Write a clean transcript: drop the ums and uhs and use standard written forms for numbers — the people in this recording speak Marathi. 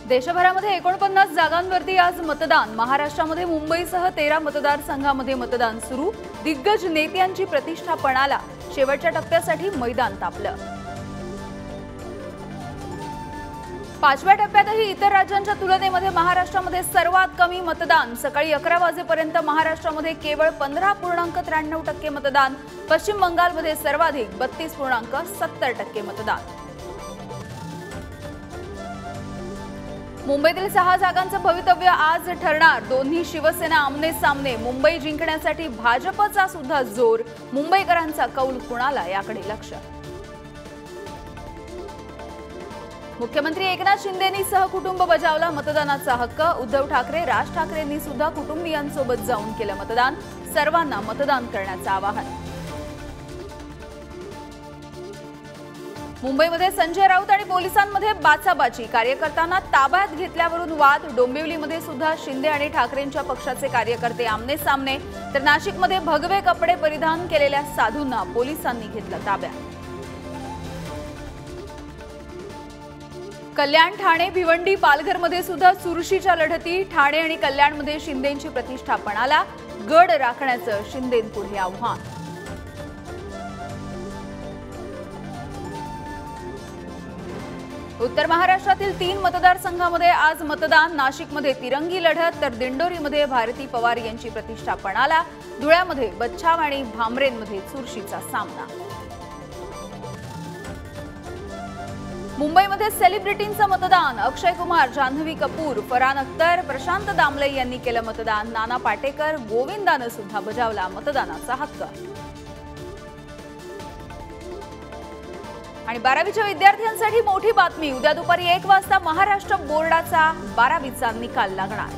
देशभरामध्ये 49 जागांवरती आज मतदान। महाराष्ट्रामध्ये मुंबईसह 13 मतदारसंघांमध्ये मतदान सुरू। दिग्गज नेत्यांची प्रतिष्ठा पणाला। शेवटच्या टप्प्यासाठी मैदान तापलं। पाचव्या टप्प्यातही इतर राज्यांच्या तुलनेमध्ये महाराष्ट्रामध्ये सर्वात कमी मतदान। सकाळी 11 वाजेपर्यंत महाराष्ट्रामध्ये केवळ 15.93% मतदान। पश्चिम बंगालमध्ये सर्वाधिक 32.70% मतदान। मुंबईतील 6 जागांचं भवितव्य आज ठरणार। दोन्ही शिवसेना आमने सामने। मुंबई जिंकण्यासाठी भाजपचा सुद्धा जोर। मुंबईकरांचा कौल कुणाला याकडे लक्ष। मुख्यमंत्री एकनाथ शिंदेंनी सहकुटुंब बजावला मतदानाचा हक्क। उद्धव ठाकरे, राज ठाकरेंनी सुद्धा कुटुंबियांसोबत जाऊन केलं मतदान। सर्वांना मतदान करण्याचं आवाहन। मुंबईमध्ये संजय राऊत आणि पोलिसांमध्ये बाचाबाची। कार्यकर्त्यांना ताब्यात घेतल्यावरून वाद। डोंबिवलीमध्ये सुद्धा शिंदे आणि ठाकरेंच्या पक्षाचे कार्यकर्ते आमने सामने। तर नाशिकमध्ये भगवे कपडे परिधान केलेल्या साधूंना पोलिसांनी घेतलं ताब्यात। कल्याण, ठाणे, भिवंडी, पालघरमध्ये सुद्धा चुरशीच्या लढती। ठाणे आणि कल्याणमध्ये शिंदेंची प्रतिष्ठा पणाला। गड राखण्याचं शिंदेंपुढे आव्हान। उत्तर महाराष्ट्रातील 3 मतदारसंघांमध्ये आज मतदान। नाशिकमध्ये तिरंगी लढत तर दिंडोरीमध्ये भारती पवार यांची प्रतिष्ठा पणाला। धुळ्यामध्ये बच्छाव आणि भामरेंमध्ये चुरशीचा सामना। मुंबईमध्ये सेलिब्रिटींचं मतदान। अक्षय कुमार, जान्हवी कपूर, फरहान अख्तर, प्रशांत दामले यांनी केलं मतदान। नाना पाटेकर, गोविंदानं सुद्धा बजावला मतदानाचा हक्क। आणि 12वीच्या विद्यार्थ्यांसाठी मोठी बातमी। उद्या दुपारी 1 वाजता महाराष्ट्र बोर्डाचा 12वीचा निकाल लागणार।